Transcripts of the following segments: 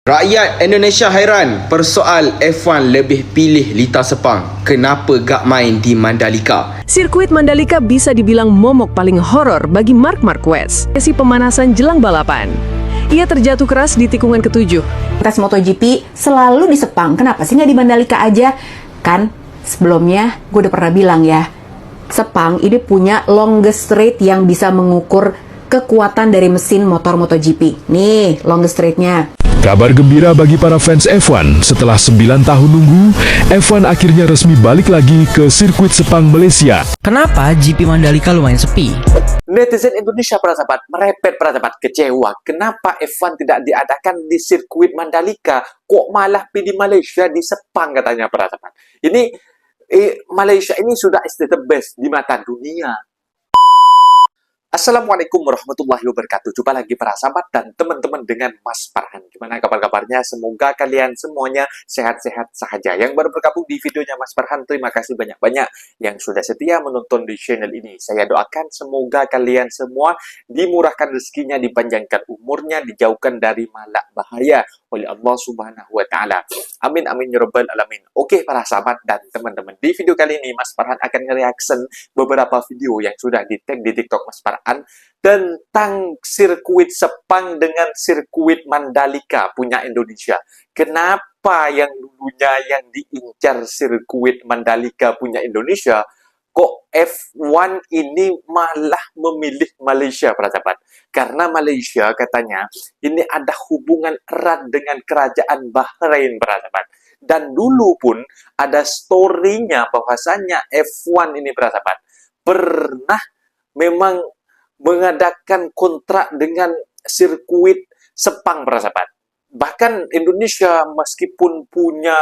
Rakyat Indonesia hairan persoal F1 lebih pilih Lita Sepang. Kenapa gak main di Mandalika? Sirkuit Mandalika bisa dibilang momok paling horor bagi Marc Marquez. Sesi pemanasan jelang balapan. Ia terjatuh keras di tikungan ke-7. Tes MotoGP selalu di Sepang. Kenapa sih nggak di Mandalika aja? Kan sebelumnya gue udah pernah bilang ya, Sepang ini punya longest straight yang bisa mengukur kekuatan dari mesin motor MotoGP. Nih, longest straight-nya. Kabar gembira bagi para fans F1, setelah 9 tahun nunggu, F1 akhirnya resmi balik lagi ke sirkuit Sepang, Malaysia. Kenapa GP Mandalika lumayan sepi? Netizen Indonesia para sahabat merepet para sahabat kecewa. Kenapa F1 tidak diadakan di sirkuit Mandalika? Kok malah pilih Malaysia di Sepang katanya para sahabat. Ini Malaysia ini sudah is the best di mata dunia. Assalamualaikum warahmatullahi wabarakatuh. Jumpa lagi para sahabat dan teman-teman dengan Mas Farhan. Gimana kabar-kabarnya? Semoga kalian semuanya sehat-sehat saja. Yang baru bergabung di videonya Mas Farhan, terima kasih banyak-banyak yang sudah setia menonton di channel ini. Saya doakan semoga kalian semua dimurahkan rezekinya, dipanjangkan umurnya, dijauhkan dari malak bahaya oleh Allah Subhanahu wa Ta'ala. Amin amin ya rabbal alamin. Oke para sahabat dan teman-teman, di video kali ini Mas Farhan akan nge-reaction beberapa video yang sudah di-tag di TikTok Mas Farhan tentang sirkuit Sepang dengan sirkuit Mandalika punya Indonesia. Kenapa yang dulunya yang diincar sirkuit Mandalika punya Indonesia, kok F1 ini malah memilih Malaysia para sahabat? Karena Malaysia katanya ini ada hubungan erat dengan kerajaan Bahrain para sahabat. Dan dulu pun ada story-nya bahwasannya F1 ini para sahabat pernah memang mengadakan kontrak dengan sirkuit Sepang para sahabat. Bahkan Indonesia meskipun punya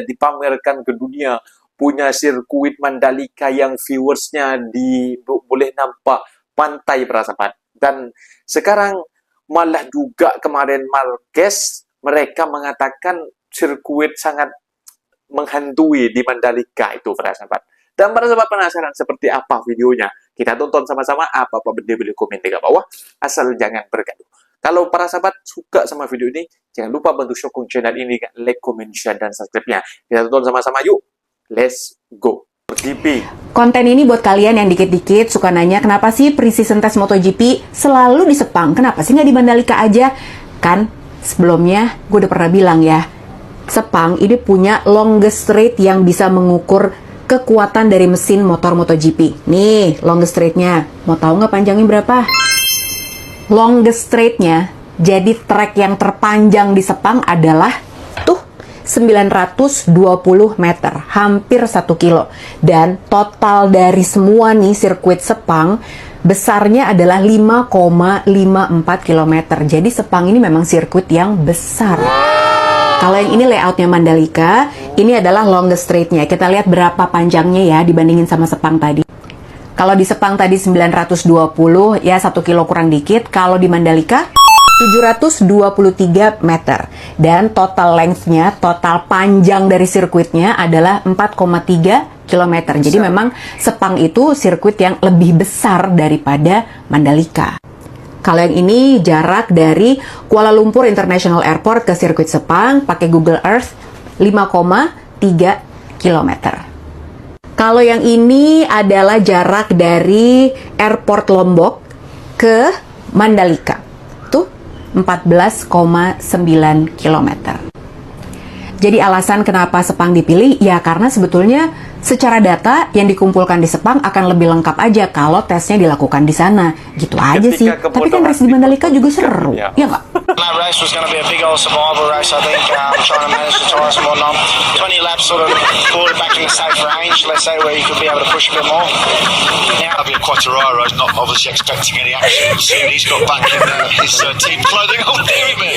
dipamerkan ke dunia, punya sirkuit Mandalika yang viewersnya boleh nampak pantai para sahabat. Dan sekarang malah juga kemarin Marquez mereka mengatakan sirkuit sangat menghantui di Mandalika itu para sahabat. Dan para sahabat penasaran seperti apa videonya? Kita tonton sama-sama. Apa-apa benda boleh komen di bawah. Asal jangan bergaduh. Kalau para sahabat suka sama video ini, jangan lupa bantu sokong channel ini, like, comment, share, dan subscribe-nya. Kita tonton sama-sama yuk. Let's go. GP. Konten ini buat kalian yang dikit-dikit suka nanya, kenapa sih pre-season test MotoGP selalu di Sepang? Kenapa sih nggak di Mandalika aja? Kan sebelumnya gue udah pernah bilang ya, Sepang ini punya longest straight yang bisa mengukur kekuatan dari mesin motor MotoGP. Nih, longest straight-nya. Mau tahu nggak panjangnya berapa? Longest straight-nya, jadi trek yang terpanjang di Sepang adalah tuh 920 meter, hampir 1 kilo. Dan total dari semua nih sirkuit Sepang, besarnya adalah 5,54 km. Jadi Sepang ini memang sirkuit yang besar. Kalau yang ini layoutnya Mandalika, ini adalah longest straight-nya. Kita lihat berapa panjangnya ya dibandingin sama Sepang tadi. Kalau di Sepang tadi 920, ya 1 kilo kurang dikit. Kalau di Mandalika 723 meter. Dan total length-nya, total panjang dari sirkuitnya adalah 4,3 km. Jadi memang Sepang itu sirkuit yang lebih besar daripada Mandalika. Kalau yang ini jarak dari Kuala Lumpur International Airport ke sirkuit Sepang pakai Google Earth 5,3 km. Kalau yang ini adalah jarak dari Airport Lombok ke Mandalika. Tuh 14,9 km. Jadi alasan kenapa Sepang dipilih ya karena sebetulnya secara data yang dikumpulkan di Sepang akan lebih lengkap aja kalau tesnya dilakukan di sana. Gitu aja sih. Tapi kan race di Mandalika juga seru. Ya nggak? That race was going to be a big old survival race, I think, trying to manage the tyres and whatnot. 20 laps sort of forward back in a safe range, let's say, where you could be able to push a bit more. Now, Fabio Quartararo is not obviously expecting any action. Soon he's got back in his team clothing. Oh, dear me.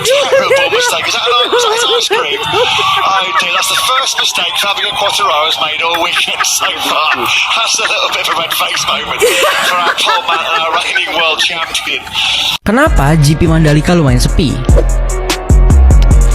Terrible mistake. Was that his ice cream? Oh, dear. That's the first mistake Fabio Quartararo has made all weekend so far. That's a little bit of a red-face moment for our pole man and our reigning world champion. Kenapa GP Mandalika lumayan sepi?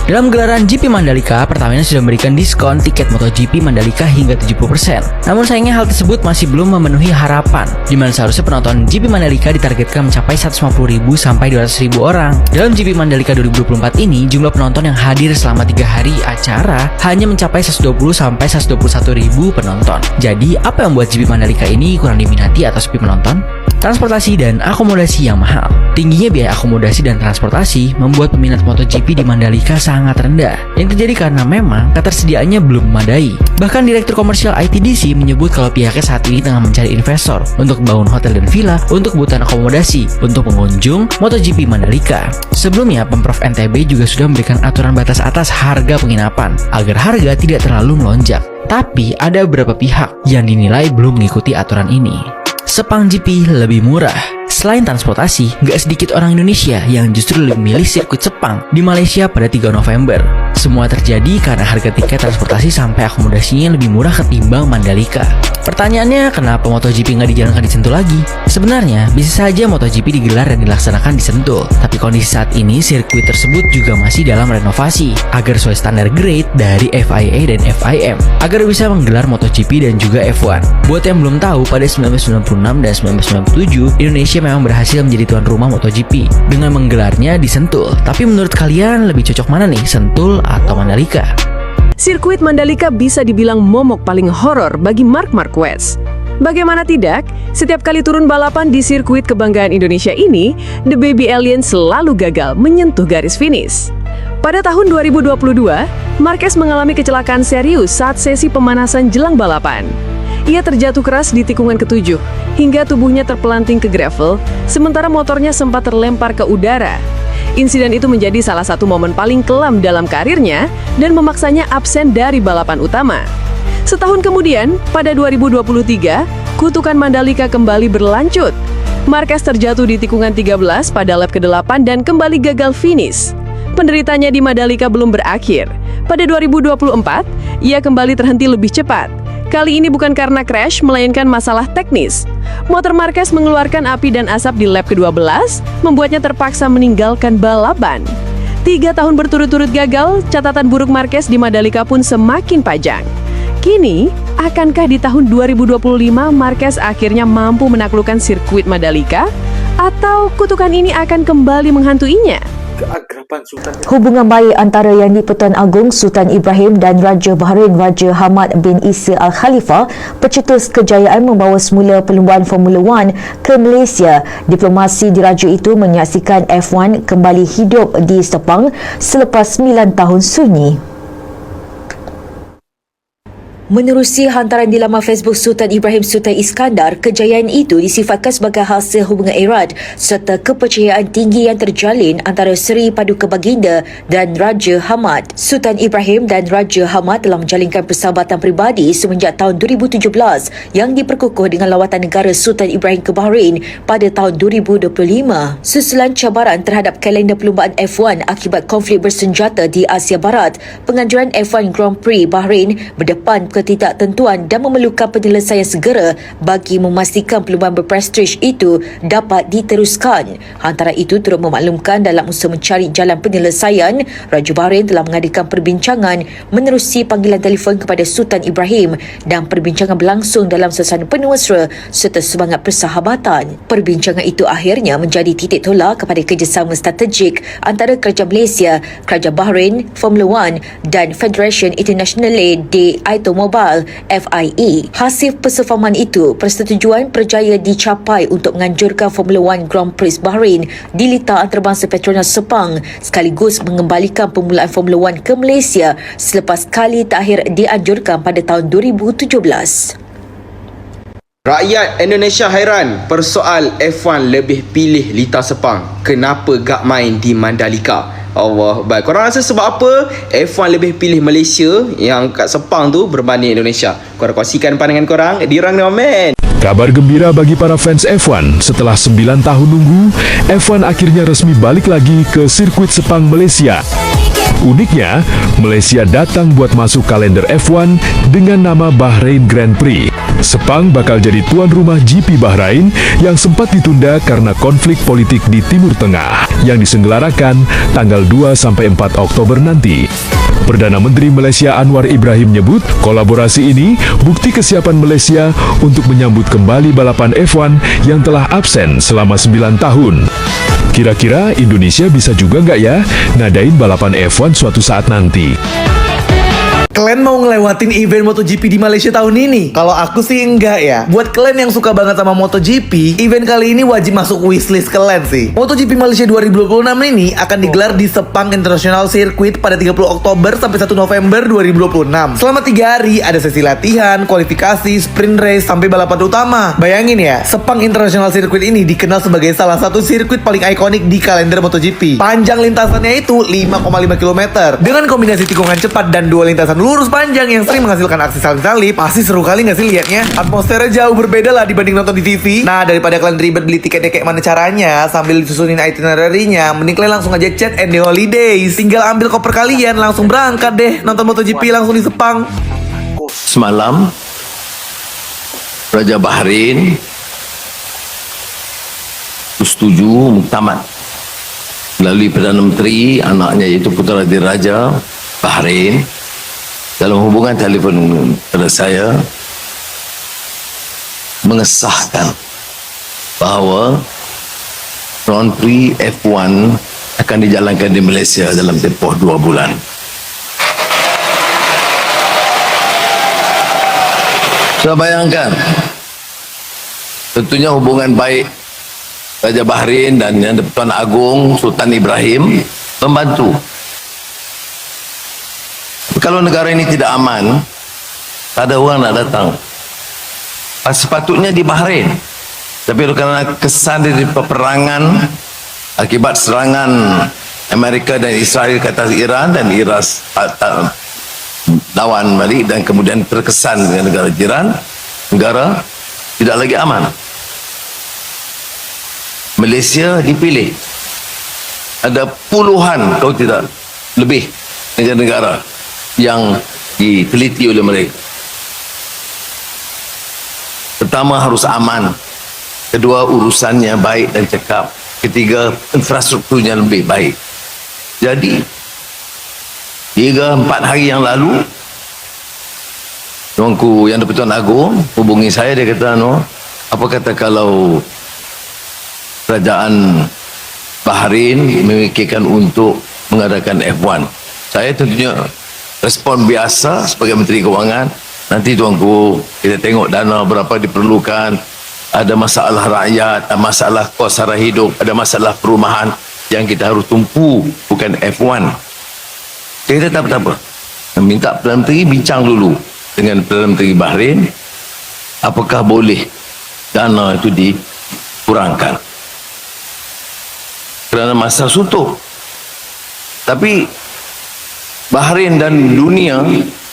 Dalam gelaran GP Mandalika, Pertamina sudah memberikan diskon tiket MotoGP Mandalika hingga 70%. Namun sayangnya hal tersebut masih belum memenuhi harapan, di mana seharusnya penonton GP Mandalika ditargetkan mencapai 150.000 sampai 200.000 orang. Dalam GP Mandalika 2024 ini, jumlah penonton yang hadir selama 3 hari acara hanya mencapai 120 sampai 121.000 penonton. Jadi, apa yang membuat GP Mandalika ini kurang diminati atau sepi penonton? Transportasi dan akomodasi yang mahal. Tingginya biaya akomodasi dan transportasi membuat peminat MotoGP di Mandalika sangat rendah. Yang terjadi karena memang ketersediaannya belum memadai. Bahkan Direktur Komersial ITDC menyebut kalau pihaknya saat ini tengah mencari investor untuk bangun hotel dan villa untuk kebutuhan akomodasi untuk pengunjung MotoGP Mandalika. Sebelumnya, Pemprov NTB juga sudah memberikan aturan batas atas harga penginapan agar harga tidak terlalu melonjak. Tapi ada beberapa pihak yang dinilai belum mengikuti aturan ini. Sepang GP lebih murah. Selain transportasi, gak sedikit orang Indonesia yang justru lebih memilih sirkuit Sepang di Malaysia pada 3 November. Semua terjadi karena harga tiket transportasi sampai akomodasinya lebih murah ketimbang Mandalika. Pertanyaannya, kenapa MotoGP nggak dijalankan di Sentul lagi? Sebenarnya, bisa saja MotoGP digelar dan dilaksanakan di Sentul. Tapi kondisi saat ini, sirkuit tersebut juga masih dalam renovasi agar sesuai standar grade dari FIA dan FIM, agar bisa menggelar MotoGP dan juga F1. Buat yang belum tahu, pada 1996 dan 1997, Indonesia memang berhasil menjadi tuan rumah MotoGP dengan menggelarnya di Sentul. Tapi menurut kalian lebih cocok mana nih, Sentul atau Mandalika? Sirkuit Mandalika bisa dibilang momok paling horor bagi Marc Marquez. Bagaimana tidak, setiap kali turun balapan di sirkuit kebanggaan Indonesia ini, The Baby Alien selalu gagal menyentuh garis finish. Pada tahun 2022, Marquez mengalami kecelakaan serius saat sesi pemanasan jelang balapan. Ia terjatuh keras di tikungan ke-7, hingga tubuhnya terpelanting ke gravel, sementara motornya sempat terlempar ke udara. Insiden itu menjadi salah satu momen paling kelam dalam karirnya dan memaksanya absen dari balapan utama. Setahun kemudian, pada 2023, kutukan Mandalika kembali berlanjut. Marquez terjatuh di tikungan 13 pada lap ke-8 dan kembali gagal finish. Penderitanya di Mandalika belum berakhir. Pada 2024, ia kembali terhenti lebih cepat. Kali ini bukan karena crash, melainkan masalah teknis. Motor Marquez mengeluarkan api dan asap di lap ke-12, membuatnya terpaksa meninggalkan balapan. 3 tahun berturut-turut gagal, catatan buruk Marquez di Mandalika pun semakin panjang. Kini, akankah di tahun 2025 Marquez akhirnya mampu menaklukkan sirkuit Mandalika? Atau kutukan ini akan kembali menghantuinya? Keakraban Sultan. Hubungan baik antara Yang di-Pertuan Agong Sultan Ibrahim dan Raja Bahrain Raja Hamad bin Isa Al Khalifa pencetus kejayaan membawa semula perlumbaan Formula 1 ke Malaysia. Diplomasi diraja itu menyaksikan F1 kembali hidup di Sepang selepas 9 tahun sunyi. Menerusi hantaran di laman Facebook Sultan Ibrahim Sultan Iskandar, kejayaan itu disifatkan sebagai hasil hubungan erat serta kepercayaan tinggi yang terjalin antara Seri Paduka Baginda dan Raja Hamad. Sultan Ibrahim dan Raja Hamad telah menjalinkan persahabatan peribadi semenjak tahun 2017 yang diperkukuh dengan lawatan negara Sultan Ibrahim ke Bahrain pada tahun 2025. Susulan cabaran terhadap kalender perlumbaan F1 akibat konflik bersenjata di Asia Barat, penganjuran F1 Grand Prix Bahrain berdepan ketidaktentuan dan memerlukan penyelesaian segera bagi memastikan perlumbaan berprestij itu dapat diteruskan. Antara itu turut memaklumkan dalam usaha mencari jalan penyelesaian, Raja Bahrain telah mengadakan perbincangan menerusi panggilan telefon kepada Sultan Ibrahim dan perbincangan berlangsung dalam suasana penuh mesra serta semangat persahabatan. Perbincangan itu akhirnya menjadi titik tolak kepada kerjasama strategik antara Kerajaan Malaysia, Kerajaan Bahrain, Formula 1 dan Federation Internationale de Automobile FIA. Hasil persefahaman itu, persetujuan berjaya dicapai untuk menganjurkan Formula 1 Grand Prix Bahrain di litar antarabangsa Petronas Sepang sekaligus mengembalikan permulaan Formula 1 ke Malaysia selepas kali terakhir dianjurkan pada tahun 2017. Rakyat Indonesia hairan persoal F1 lebih pilih litar Sepang. Kenapa gak main di Mandalika? Allah, baik. Korang rasa sebab apa F1 lebih pilih Malaysia yang kat Sepang tu berbanding Indonesia? Korang kongsikan pandangan korang di rang komen. Kabar gembira bagi para fans F1. Setelah 9 tahun nunggu, F1 akhirnya resmi balik lagi ke sirkuit Sepang, Malaysia. Uniknya, Malaysia datang buat masuk kalender F1 dengan nama Bahrain Grand Prix. Sepang bakal jadi tuan rumah GP Bahrain yang sempat ditunda karena konflik politik di Timur Tengah yang diselenggarakan tanggal 2-4 Oktober nanti. Perdana Menteri Malaysia Anwar Ibrahim menyebut kolaborasi ini bukti kesiapan Malaysia untuk menyambut kembali balapan F1 yang telah absen selama 9 tahun. Kira-kira Indonesia bisa juga nggak ya ngadain balapan F1 suatu saat nanti? Kalian mau ngelewatin event MotoGP di Malaysia tahun ini? Kalau aku sih enggak ya. Buat kalian yang suka banget sama MotoGP, event kali ini wajib masuk wishlist kalian sih. MotoGP Malaysia 2026 ini akan digelar di Sepang International Circuit pada 30 Oktober sampai 1 November 2026. Selama 3 hari ada sesi latihan, kualifikasi, sprint race, sampai balapan utama. Bayangin ya, Sepang International Circuit ini dikenal sebagai salah satu sirkuit paling ikonik di kalender MotoGP. Panjang lintasannya itu 5,5 km. Dengan kombinasi tikungan cepat dan dua lintasan lurus panjang yang sering menghasilkan aksi saling salip, pasti seru kali nggak sih liatnya? Atmosfernya jauh berbeda lah dibanding nonton di TV. Nah, daripada kalian ribet beli tiketnya kayak mana caranya sambil disusunin itinerary-nya, mending kalian langsung aja chat and the holidays. Tinggal ambil koper kalian, langsung berangkat deh nonton MotoGP langsung di Sepang. Semalam Raja Bahrain setuju muktamad melalui Perdana Menteri, anaknya iaitu Putera Diraja Bahrain, dalam hubungan telefon pada saya mengesahkan bahawa Grand Prix F1 akan dijalankan di Malaysia dalam tempoh 2 bulan. Sudah bayangkan, tentunya hubungan baik Raja Bahrain dan Yang Tuan Agong Sultan Ibrahim membantu. Kalau negara ini tidak aman, tak ada orang nak datang. Sepatutnya di Bahrain, tapi kerana kesan dari peperangan akibat serangan Amerika dan Israel ke atas Iran, dan Iran lawan balik dan kemudian terkesan dengan negara jiran, negara tidak lagi aman. Malaysia dipilih. Ada puluhan, kalau tidak lebih, negara-negara yang diteliti oleh mereka. Pertama, harus aman. Kedua, urusannya baik dan cekap. Ketiga, infrastrukturnya lebih baik. Jadi 3-4 hari yang lalu, Tuanku Yang di-Pertuan Agong hubungi saya, dia kata, apa kata kalau kerajaan Bahrain memikirkan untuk mengadakan F1? Saya tentunya respon biasa sebagai Menteri Kewangan, nanti tuanku, kita tengok dana berapa diperlukan, ada masalah rakyat, ada masalah kos sara hidup, ada masalah perumahan yang kita harus tumpu, bukan F1. Kita tak apa-apa, minta Perdana Menteri bincang dulu dengan Perdana Menteri Bahrain, apakah boleh dana itu dikurangkan kerana masa suntuk. Tapi Bahrain dan dunia,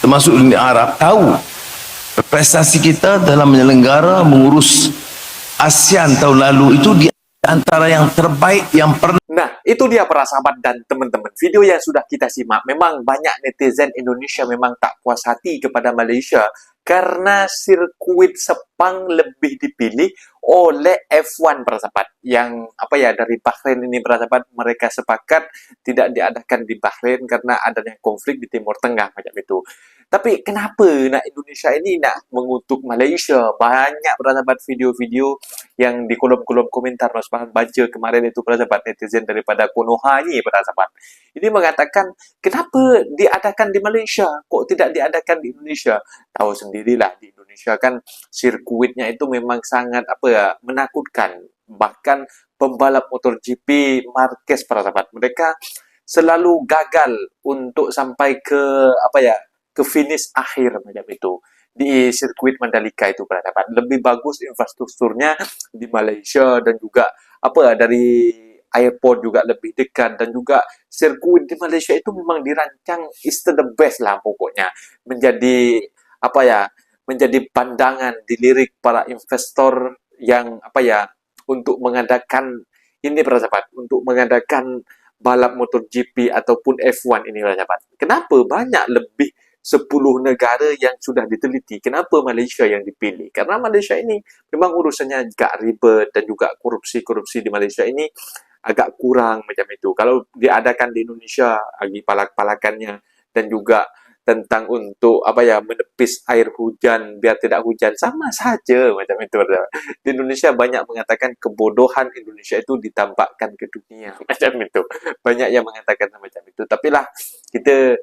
termasuk dunia Arab, tahu prestasi kita dalam menyelenggara mengurus ASEAN tahun lalu itu di antara yang terbaik yang pernah. Nah, itu dia para sahabat dan teman-teman. Video yang sudah kita simak, memang banyak netizen Indonesia memang tak puas hati kepada Malaysia karena sirkuit Sepang lebih dipilih oleh F1 para sahabat. Yang dari Bahrain ini para sahabat, mereka sepakat tidak diadakan di Bahrain karena adanya konflik di Timur Tengah macam itu. Tapi kenapa nak Indonesia ini nak mengutuk Malaysia? Banyak para sahabat video-video yang di kolom-kolom komentar Mas Farhan baca kemarin itu para sahabat, netizen daripada Konoha ni para sahabat. Ini mengatakan kenapa diadakan di Malaysia, kok tidak diadakan di Indonesia? Tahu sendirilah di Indonesia kan sirkuitnya itu memang sangat menakutkan. Bahkan pembalap MotoGP Marquez para sahabat, mereka selalu gagal untuk sampai ke ke finish akhir macam itu di sirkuit Mandalika itu para sahabat. Lebih bagus infrastrukturnya di Malaysia, dan juga dari airport juga lebih dekat, dan juga sirkuit di Malaysia itu memang dirancang is the best lah pokoknya, menjadi menjadi pandangan dilirik para investor yang untuk mengadakan ini para sahabat, untuk mengadakan balap MotoGP ataupun F1 ini sahabat. Kenapa banyak lebih 10 negara yang sudah diteliti? Kenapa Malaysia yang dipilih? Karena Malaysia ini memang urusannya agak ribet dan juga korupsi-korupsi di Malaysia ini agak kurang macam itu. Kalau diadakan di Indonesia, lagi palak-palakannya dan juga tentang untuk menepis air hujan biar tidak hujan, sama saja macam itu. Di Indonesia banyak mengatakan kebodohan Indonesia itu ditampakkan ke dunia macam itu. Banyak yang mengatakan macam itu. Tapi lah kita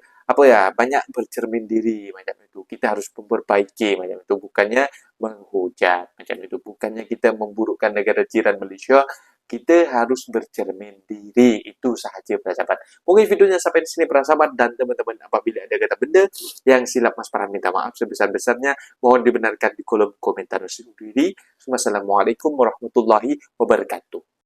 banyak bercermin diri macam itu. Kita harus memperbaiki macam itu, bukannya menghujat macam itu, bukannya kita memburukkan negara jiran Malaysia. Kita harus bercermin diri, itu sahaja para sahabat. Mungkin videonya sampai di sini para sahabat, dan teman-teman apabila ada kata benda yang silap Mas Farhan minta maaf sebesar-besarnya, mohon dibenarkan di kolom komentar sendiri. Wassalamualaikum warahmatullahi wabarakatuh.